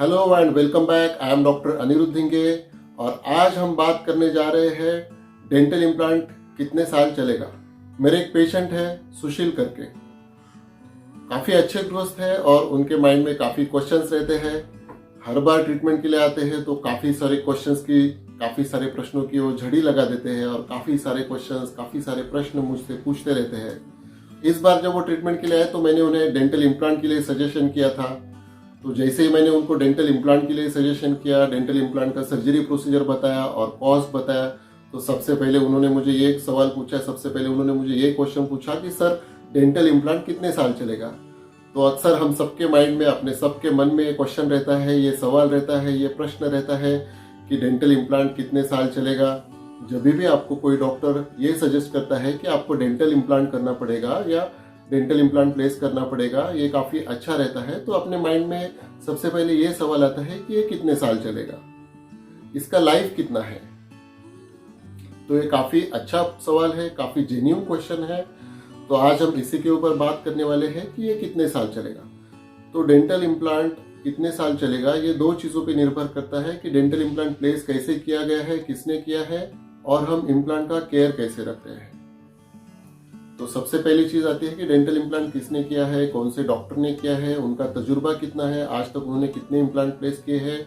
Hello and welcome back. I am doctor Aniruddha Dhinge और आज हम बात करने जा रहे हैं डेंटल इम्प्लांट कितने साल चलेगा। मेरे एक पेशेंट है सुशील करके, काफ़ी अच्छे ग्रस्त है और उनके माइंड में काफ़ी क्वेश्चंस रहते हैं। हर बार ट्रीटमेंट के लिए आते हैं तो काफ़ी सारे प्रश्नों की वो झड़ी लगा देते हैं और काफ़ी सारे प्रश्न मुझसे पूछते रहते हैं। इस बार जब वो ट्रीटमेंट के लिए आए तो मैंने उन्हें डेंटल इम्प्लांट के लिए सजेशन किया था। तो जैसे ही मैंने उनको डेंटल इम्प्लांट के लिए सजेशन किया, डेंटल इम्प्लांट का सर्जरी प्रोसीजर बताया और कॉस्ट बताया, तो सबसे पहले उन्होंने मुझे ये क्वेश्चन पूछा कि सर डेंटल इम्प्लांट कितने साल चलेगा। तो अक्सर हम सबके माइंड में, अपने सबके मन में ये क्वेश्चन रहता है, ये सवाल रहता है, ये प्रश्न रहता है कि डेंटल इम्प्लांट कितने साल चलेगा। जब भी आपको कोई डॉक्टर ये सजेस्ट करता है कि आपको डेंटल इम्प्लांट करना पड़ेगा या डेंटल इम्प्लांट प्लेस करना पड़ेगा, ये काफ़ी अच्छा रहता है। तो अपने माइंड में सबसे पहले ये सवाल आता है कि ये कितने साल चलेगा, इसका लाइफ कितना है। तो ये काफ़ी अच्छा सवाल है, काफ़ी जेन्युइन क्वेश्चन है। तो आज हम इसी के ऊपर बात करने वाले हैं कि ये कितने साल चलेगा। तो डेंटल इम्प्लांट कितने साल चलेगा, ये दो चीज़ों पे निर्भर करता है कि डेंटल इम्प्लांट प्लेस कैसे किया गया है, किसने किया है और हम इम्प्लांट का केयर कैसे रखते हैं। तो सबसे पहली चीज आती है कि डेंटल इम्प्लांट किसने किया है, कौन से डॉक्टर ने किया है, उनका तजुर्बा कितना है, आज तक उन्होंने कितने इम्प्लांट प्लेस किए हैं।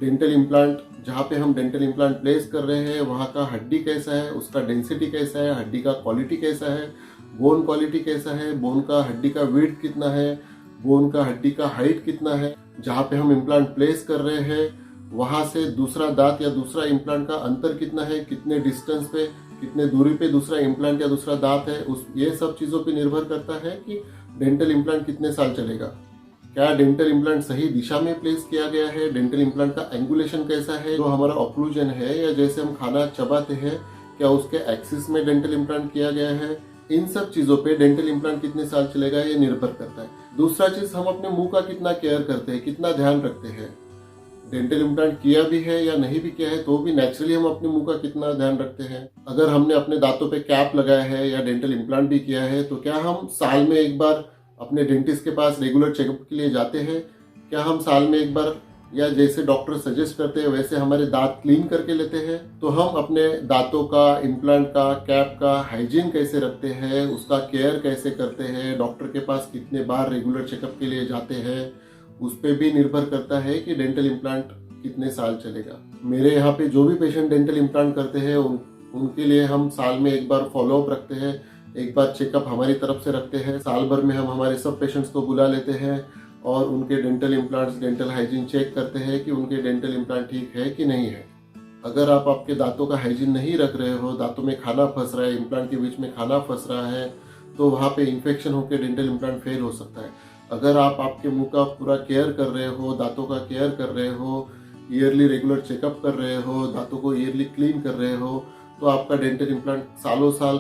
डेंटल इम्प्लांट जहाँ पे हम डेंटल इम्प्लांट प्लेस कर रहे हैं वहाँ का हड्डी कैसा है, उसका डेंसिटी कैसा है, हड्डी का क्वालिटी कैसा है, बोन क्वालिटी कैसा है, बोन का हड्डी का विड्थ कितना है, बोन का हड्डी का हाइट कितना है। जहाँ पे हम इम्प्लांट प्लेस कर रहे हैं वहाँ से दूसरा दांत या दूसरा इम्प्लांट का अंतर कितना है, कितने डिस्टेंस पे, कितने दूरी पे दूसरा इम्प्लांट या दूसरा दांत है। ये सब चीज़ों पे निर्भर करता है कि डेंटल इम्प्लांट कितने साल चलेगा। क्या डेंटल इम्प्लांट सही दिशा में प्लेस किया गया है, डेंटल इम्प्लांट का एंगुलेशन कैसा है, जो हमारा ऑक्लूजन है या जैसे हम खाना चबाते हैं क्या उसके एक्सिस में डेंटल इम्प्लांट किया गया है। इन सब चीज़ों पे डेंटल इम्प्लांट कितने साल चलेगा ये निर्भर करता है। दूसरा चीज़, हम अपने मुंह का कितना केयर करते हैं, कितना ध्यान रखते हैं। डेंटल इम्प्लांट किया भी है या नहीं भी किया है तो भी नेचुरली हम अपने मुंह का कितना ध्यान रखते हैं। अगर हमने अपने दांतों पे कैप लगाया है या डेंटल इम्प्लांट भी किया है तो क्या हम साल में एक बार अपने डेंटिस्ट के पास रेगुलर चेकअप के लिए जाते हैं। क्या हम साल में एक बार या जैसे डॉक्टर सजेस्ट करते हैं वैसे हमारे दांत क्लीन करके लेते हैं। तो हम अपने दांतों का, इम्प्लांट का, कैप का हाइजीन कैसे रखते हैं, उसका केयर कैसे करते हैं, डॉक्टर के पास कितने बार रेगुलर चेकअप के लिए जाते हैं, उस पर भी निर्भर करता है कि डेंटल इम्प्लांट कितने साल चलेगा। मेरे यहाँ पे जो भी पेशेंट डेंटल इम्प्लांट करते हैं उनके लिए हम साल में एक बार फॉलोअप रखते हैं, एक बार चेकअप हमारी तरफ से रखते हैं। साल भर में हम हमारे सब पेशेंट्स को बुला लेते हैं और उनके dental implants, dental hygiene check करते हैं कि उनके डेंटल इम्प्लांट ठीक है कि नहीं है। अगर आप आपके दांतों का हाइजीन नहीं रख रहे हो, दांतों में खाना फंस रहा है, इम्प्लांट के बीच में खाना फंस रहा है, तो वहाँ पे इन्फेक्शन होकर डेंटल इम्प्लांट फेल हो सकता है। अगर आप आपके मुंह का पूरा केयर कर रहे हो, दांतों का केयर कर रहे हो, ईयरली रेगुलर चेकअप कर रहे हो, दांतों को ईयरली क्लीन कर रहे हो, तो आपका डेंटल इम्प्लांट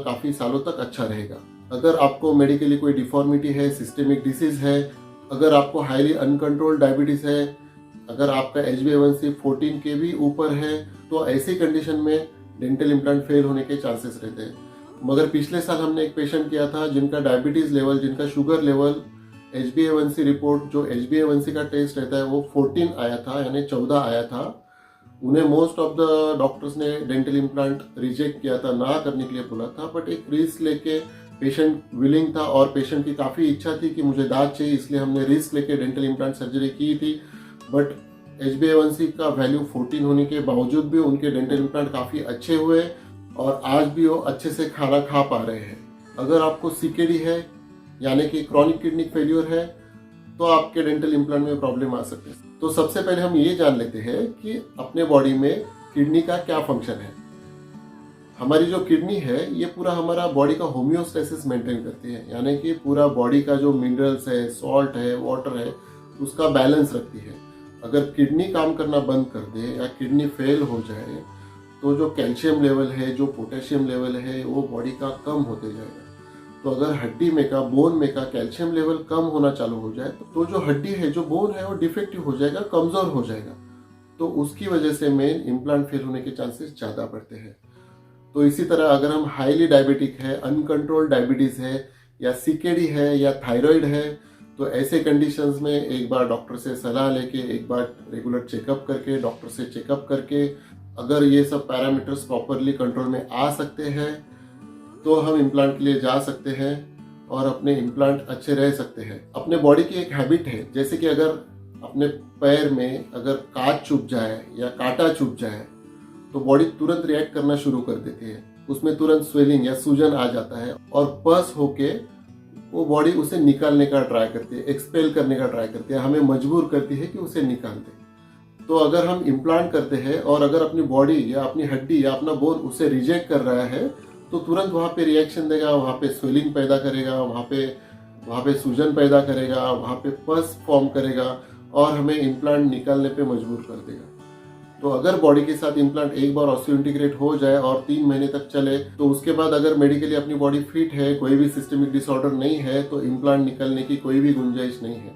काफ़ी सालों तक अच्छा रहेगा। अगर आपको मेडिकली कोई डिफॉर्मिटी है, सिस्टेमिक डिसीज है, अगर आपको हाईली अनकंट्रोल्ड डायबिटीज है, अगर आपका HbA1c 14 के भी ऊपर है, तो ऐसी कंडीशन में डेंटल इम्प्लांट फेल होने के चांसेस रहते हैं। मगर पिछले साल हमने एक पेशेंट किया था जिनका डायबिटीज लेवल, जिनका शुगर लेवल, HbA1c रिपोर्ट, जो HbA1c का टेस्ट रहता है वो 14 आया था, यानी 14 आया था। उन्हें मोस्ट ऑफ द डॉक्टर्स ने डेंटल इम्प्लांट रिजेक्ट किया था, ना करने के लिए बोला था, बट एक रिस्क लेके पेशेंट विलिंग था और पेशेंट की काफ़ी इच्छा थी कि मुझे दांत चाहिए, इसलिए हमने रिस्क लेके डेंटल इम्प्लांट सर्जरी की थी। बट HbA1c का वैल्यू 14 होने के बावजूद भी उनके डेंटल इम्प्लांट काफ़ी अच्छे हुए और आज भी वो अच्छे से खाना खा पा रहे हैं। अगर आपको CKD है यानी कि क्रॉनिक किडनी फेल्योर है तो आपके डेंटल इम्प्लांट में प्रॉब्लम आ सकती है। तो सबसे पहले हम ये जान लेते हैं कि अपने बॉडी में किडनी का क्या फंक्शन है। हमारी जो किडनी है ये पूरा हमारा बॉडी का होम्योस्टेसिस मेंटेन करती है, यानी कि पूरा बॉडी का जो मिनरल्स है, सॉल्ट है, वाटर है, उसका बैलेंस रखती है। अगर किडनी काम करना बंद कर दे या किडनी फेल हो जाए तो जो कैल्शियम लेवल है, जो पोटेशियम लेवल है, वो बॉडी का कम होते जाएगा। तो अगर हड्डी में का, बोन में का कैल्शियम लेवल कम होना चालू हो जाए तो जो हड्डी है, जो बोन है, वो डिफेक्टिव हो जाएगा, कमजोर हो जाएगा। तो उसकी वजह से मेन इम्प्लांट फेल होने के चांसेस ज़्यादा बढ़ते हैं। तो इसी तरह अगर हम हाईली डायबिटिक है, अनकंट्रोल्ड डायबिटीज़ है या CKD है या थायराइड है, तो ऐसे कंडीशंस में एक बार डॉक्टर से सलाह लेके, एक बार रेगुलर चेकअप करके, डॉक्टर से चेकअप करके, अगर ये सब पैरामीटर्स प्रॉपरली कंट्रोल में आ सकते हैं तो हम इम्प्लांट के लिए जा सकते हैं और अपने इम्प्लांट अच्छे रह सकते हैं। अपने बॉडी की एक हैबिट है, जैसे कि अगर अपने पैर में अगर कांच चुभ जाए या कांटा चुभ जाए तो बॉडी तुरंत रिएक्ट करना शुरू कर देती है, उसमें तुरंत स्वेलिंग या सूजन आ जाता है और पस होके वो बॉडी उसे निकालने का ट्राई करती है, एक्सपेल करने का ट्राई करती है, हमें मजबूर करती है कि उसे निकाल दे। तो अगर हम इम्प्लांट करते हैं और अगर अपनी बॉडी या अपनी हड्डी या अपना बोन उसे रिजेक्ट कर रहा है तो तुरंत वहाँ पे रिएक्शन देगा, वहाँ पे स्वेलिंग पैदा करेगा, वहाँ पे सूजन पैदा करेगा, वहाँ पे पस फॉर्म करेगा और हमें इम्प्लांट निकालने पे मजबूर कर देगा। तो अगर बॉडी के साथ इम्प्लांट एक बार ऑस्टियोइंटीग्रेट हो जाए और 3 महीने तक चले तो उसके बाद अगर मेडिकली अपनी बॉडी फिट है, कोई भी सिस्टमिक डिसऑर्डर नहीं है, तो इम्प्लांट निकलने की कोई भी गुंजाइश नहीं है।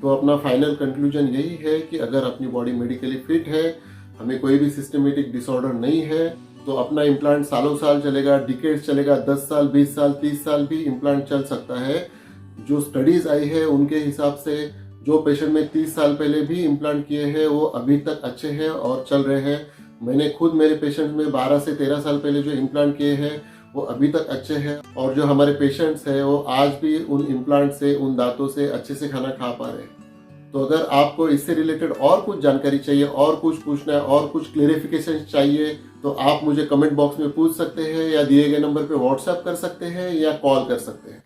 तो अपना फाइनल कंक्लूजन यही है कि अगर अपनी बॉडी मेडिकली फिट है, हमें कोई भी सिस्टमेटिक डिसऑर्डर नहीं है, तो अपना इम्प्लांट सालों साल चलेगा, डिकेड्स चलेगा, 10 साल, 20 साल, 30 साल भी इम्प्लांट चल सकता है। जो स्टडीज आई है उनके हिसाब से जो पेशेंट में 30 साल पहले भी इम्प्लांट किए हैं वो अभी तक अच्छे हैं और चल रहे हैं। मैंने खुद मेरे पेशेंट में 12 से 13 साल पहले जो इम्प्लांट किए हैं वो अभी तक अच्छे हैं और जो हमारे पेशेंट्स हैं वो आज भी उन इम्प्लांट से, उन दांतों से अच्छे से खाना खा पा रहे हैं। तो अगर आपको इससे रिलेटेड और कुछ जानकारी चाहिए, और कुछ पूछना है, और कुछ क्लेरिफिकेशन चाहिए तो आप मुझे कमेंट बॉक्स में पूछ सकते हैं या दिए गए नंबर पे व्हाट्सएप कर सकते हैं या कॉल कर सकते हैं।